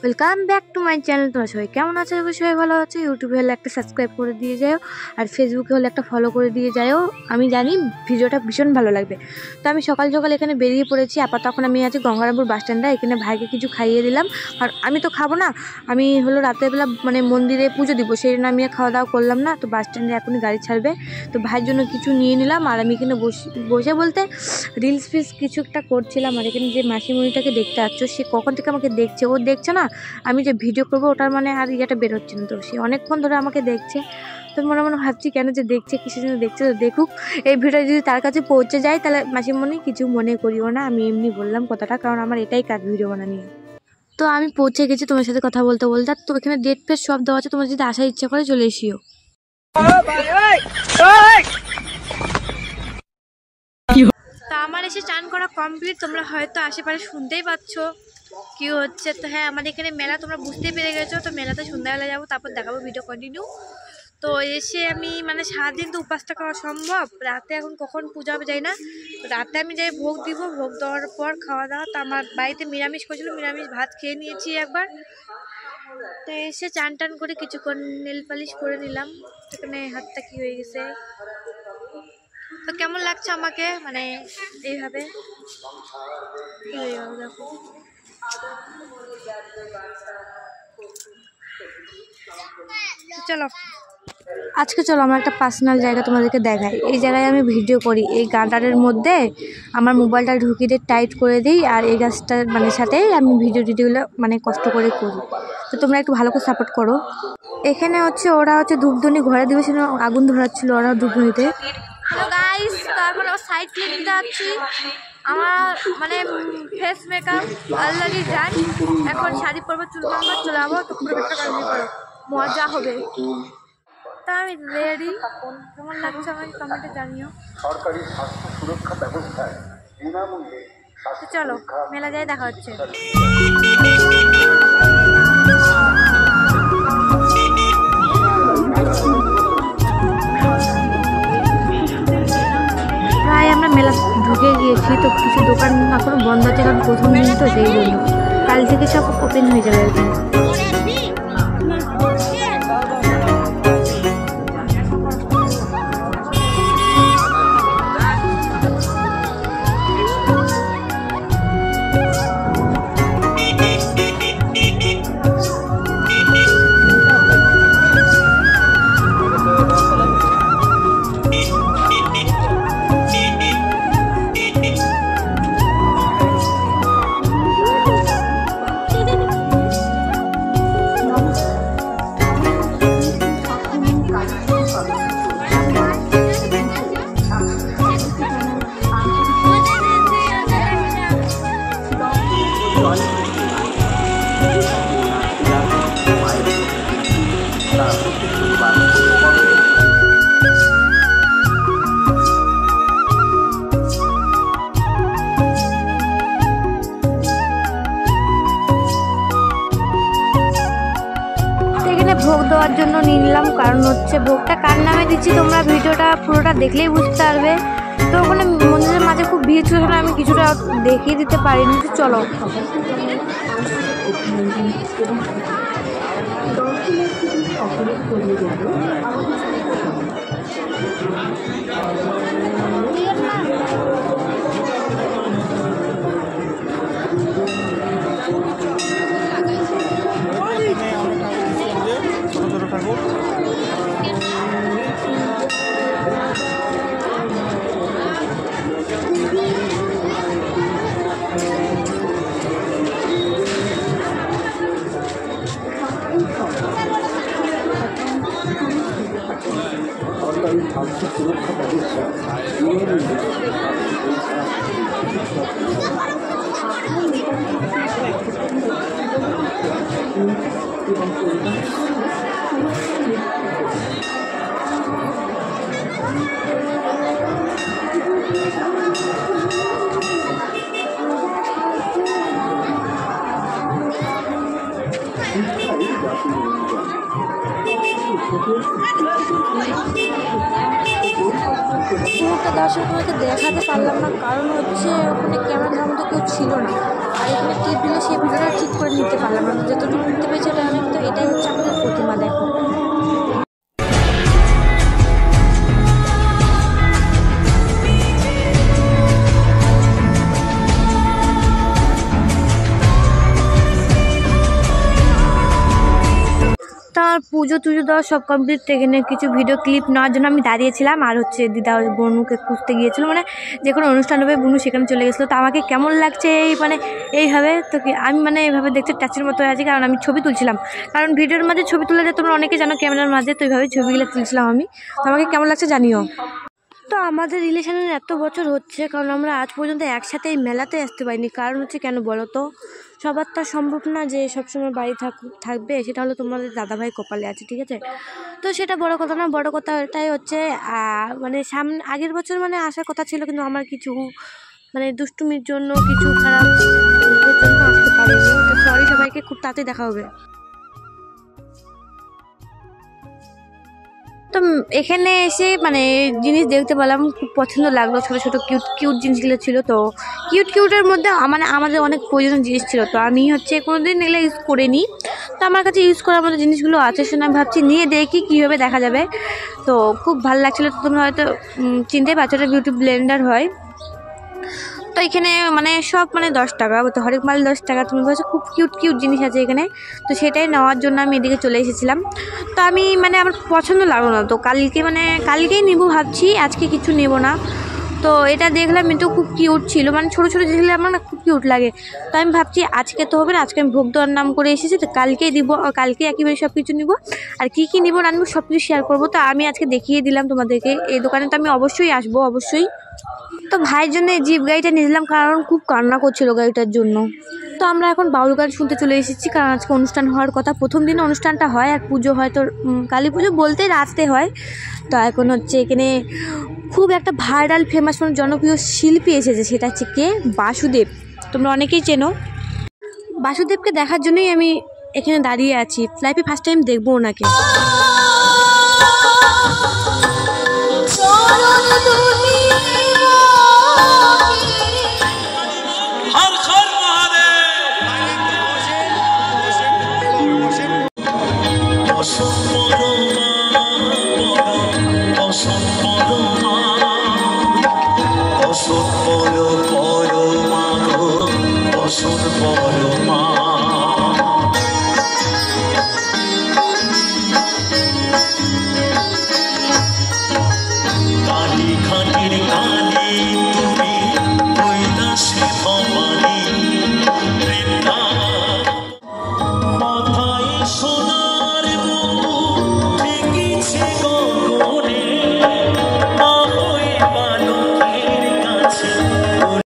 Welcome back to my channel. তোমার সবাই কেমন আছে? সবাই ভালো আছে। ইউটিউবে হলে একটা সাবস্ক্রাইব করে দিয়ে যাও, আর ফেসবুকে হলে একটা ফলো করে দিয়ে যাও। আমি জানি ভিডিওটা ভীষণ ভালো লাগবে। তো আমি সকাল সকাল এখানে বেরিয়ে পড়েছি। তখন আমি আছি গঙ্গারামপুর বাস স্ট্যান্ডে। এখানে ভাইকে কিছু খাইয়ে দিলাম, আর আমি তো খাবো না। আমি হলো রাতেরবেলা মানে মন্দিরে পুজো দিব, সেই জন্য আমি খাওয়া দাওয়া করলাম না। তো বাস স্ট্যান্ডে এখনই গাড়ি ছাড়বে, তো ভাইয়ের জন্য কিছু নিয়ে নিলাম। আর আমি এখানে বসে বলতে রিলস ফিলস কিছু একটা করছিলাম। আর এখানে যে মাসিমণিটাকে দেখতে পাচ্ছ, সে কখন থেকে আমাকে দেখছে। ও দেখছে না আমি যে ভিডিও করবো, ওটার মানে আর ইয়েটা বের হচ্ছে না। তো সে অনেকক্ষণ ধরে আমাকে দেখছে। তো মনে মনে ভাবছি কেন যে দেখছে, কিসের জন্য দেখছে। তো দেখুক, এই ভিডিওটা যদি তার কাছে পৌঁছে যায় তাহলে মাসিমণি কিছু মনে করিও না। আমি এমনি বললাম কথাটা, কারণ আমার এটাই কাজ ভিডিও বানানো। তো আমি পৌঁছে গেছি তোমার সাথে কথা বলতে বলতে। তো এখানে ডেট ফেট সব দেওয়া আছে, তোমার যদি আসার ইচ্ছা করে চলে এসিও। তা আমার এসে চান করা কমপ্লিট। তোমরা হয়তো আশেপাশে শুনতেই পাচ্ছ কি হচ্ছে। তো হ্যাঁ, আমাদের এখানে মেলা তোমরা বুঝতেই পেরে গেছো। তো মেলাতে সন্ধ্যাবেলা যাবো, তারপর দেখাবো ভিডিও কন্টিনিউ। তো এসে আমি মানে সারাদিন তো উপাস থাকা অসম্ভব। রাতে এখন কখন পূজা হবে যাই না। রাতে আমি যাই ভোগ দিব, ভোগ দেওয়ার পর খাওয়া দাওয়া। তো আমার বাড়িতে নিরামিষ করেছিল, নিরামিষ ভাত খেয়ে নিয়েছি একবার। তো এসে চান টান করে কিছুক্ষণ নেল পালিশ করে নিলাম। এখানে হাতটা কি হয়ে গেছে। তো কেমন লাগছে আমাকে মানে এইভাবে দেখো। চলো আজকে চলো আমার একটা পার্সোনাল জায়গা তোমাদেরকে দেখাই। এই জায়গায় আমি ভিডিও করি। এই গার্ডারের মধ্যে আমার মোবাইলটা ঢুকিয়ে দিয়ে টাইট করে দিই, আর এই গাছটার মানে সাথে আমি ভিডিওগুলো মানে কষ্ট করে করি। তো তোমরা একটু ভালো করে সাপোর্ট করো। এখানে হচ্ছে ওরা হচ্ছে ধূপধুনি ঘরে দিবে, সেখানে আগুন ধরাচ্ছিল ওরা ধূপধুনিতে। হ্যালো গাইস, তারপরে সাইড ক্লিপ দিতে যাচ্ছি। আমার মানে ফেস মেকআপ অলরেডি ডান। এখন শাড়ি পরবো, চুল বাঁধবো, চলে যাবো। তো পুরো একটা কাহিনী করো, মজা হবে। তা আমি রেডি। কেমন লাগছে আমাকে কমেন্টে জানিও। সরকারি স্বাস্থ্য সুরক্ষা ব্যবস্থায় বিনামূল্যে চলো মেলা যাই, দেখা হচ্ছে। প্রায় আমরা মেলা ঢুকে গিয়েছি। তো কিছু দোকান এখনো বন্ধ আছে, কারণ প্রথম দিন তো, সেই জন্য কাল থেকে সব ওপেন হয়ে যাবে আর কি। ভোগ দেওয়ার জন্য নিয়ে নিলাম, কারণ হচ্ছে ভোগটা কার নামে দিচ্ছি তোমরা ভিডিওটা পুরোটা দেখলেই বুঝতে পারবে। তো ওখানে মন্দিরের মাঝে খুব ভিড় ছিল, আমি কিছুটা দেখিয়ে দিতে পারিনি। তো চলো স্বাস্থ্য সুরক্ষা ব্যবস্থা পুরোটা দর্শক তোমাকে দেখাতে পারলাম না, কারণ হচ্ছে ওখানে ক্যামেরার মতো কেউ ছিল না, আর এখানে টিপ দিলে সেই ভিডিওটা ঠিক করে নিতে পারলাম না। যতটুকু নিতে পেরেছি এটা অনেক, তো এটাই হচ্ছে আমাদের প্রতিমা। দেখো তো আমার পুজো টুজো দেওয়া সব কমপ্লিট। এখানে কিছু ভিডিও ক্লিপ নেওয়ার জন্য আমি দাঁড়িয়েছিলাম, আর হচ্ছে দিদা বনুকে খুঁজতে গিয়েছিলো, মানে যে কোনো অনুষ্ঠান হবে বনু সেখানে চলে গেছিলো। তো আমাকে কেমন লাগছে এইভাবে, তো কি আমি মানে এইভাবে দেখতে টাচের মতো আছি, কারণ আমি ছবি তুলছিলাম, কারণ ভিডিওর মাঝে ছবি তুলে যায় তোমরা অনেকে জানো ক্যামেরার মাঝে, তো এইভাবে ছবিগুলো তুলছিলাম আমি। তো আমাকে কেমন লাগছে জানিও। তো আমাদের রিলেশনের এত বছর হচ্ছে, কারণ আমরা আজ পর্যন্ত একসাথে এই মেলাতে আসতে পারিনি। কারণ হচ্ছে কেন বলো তো, সবার তো সম্ভব না যে সবসময় বাড়ি থাকবে, সেটা হলো তোমাদের দাদাভাই কপালে আছে, ঠিক আছে। তো সেটা বড় কথা না, বড় কথা এটাই হচ্ছে মানে আগের বছর মানে আসার কথা ছিল, কিন্তু আমার কিছু মানে দুষ্টুমির জন্য, কিছু খারাপ জন্য আসতে পারিনি। তো সরি সবাইকে, খুব তাড়াতাড়ি দেখা হবে। তো এখানে এসে মানে জিনিস দেখতে পেলাম, খুব পছন্দ লাগলো, ছোটো ছোটো কিউট কিউট জিনিসগুলো ছিল। তো কিউটের মধ্যে মানে আমাদের অনেক প্রয়োজনীয় জিনিস ছিল, তো আমি হচ্ছে কোনোদিন এগুলো ইউজ করিনি, তো আমার কাছে ইউজ করার মতো জিনিসগুলো আছে, শুনে আমি ভাবছি নিয়ে দেখি কীভাবে দেখা যাবে। তো খুব ভালো লাগছিলো। তো তোমরা হয়তো চিনতেই পারছো, এটা বিউটি ব্লেন্ডার হয়। তো এখানে মানে সব মানে 10 টাকা, তো হরেক মাল 10 টাকা। তুমি বলছো খুব কিউট জিনিস আছে এখানে, তো সেটাই নেওয়ার জন্য আমি এদিকে চলে এসেছিলাম। তো আমি মানে আমার পছন্দ লাগলো না, তো কালকেই নিব ভাবছি, আজকে কিছু নেব না। তো এটা দেখলাম কিন্তু খুব কিউট ছিল, মানে ছোটো ছোটো জিনিসগুলো আমার না খুব কিউট লাগে। তো আমি ভাবছি আজকে তো হবে না, আজকে আমি ভোগ দেওয়ার নাম করে এসেছি, তো কালকেই দিব, কালকে একেবারে সব কিছু নিব, আর কী নিব না নিব সব কিছু শেয়ার করবো। তো আমি আজকে দেখিয়ে দিলাম তোমাদেরকে, এই দোকানে তো আমি অবশ্যই আসবো, অবশ্যই। তো ভাইয়ের জন্য এই জিপ গাড়িটা নিয়েছিলাম, কারণ খুব কান্না করছিল গাড়িটার জন্য। তো আমরা এখন বাউল গান শুনতে চলে এসেছি, কারণ আজকে অনুষ্ঠান হওয়ার কথা, প্রথম দিনে অনুষ্ঠানটা হয়, আর পুজো হয় তো কালী পুজো বলতে রাতে হয়। তো এখন হচ্ছে এখানে খুব একটা ভাইরাল ফেমাস মানে জনপ্রিয় শিল্পী এসেছে, সেটা হচ্ছে কে, বাসুদেব। তোমরা অনেকেই চেনো বাসুদেবকে। দেখার জন্যই আমি এখানে দাঁড়িয়ে আছি, লাইফে ফার্স্ট টাইম দেখবো ওনাকে। অসৎ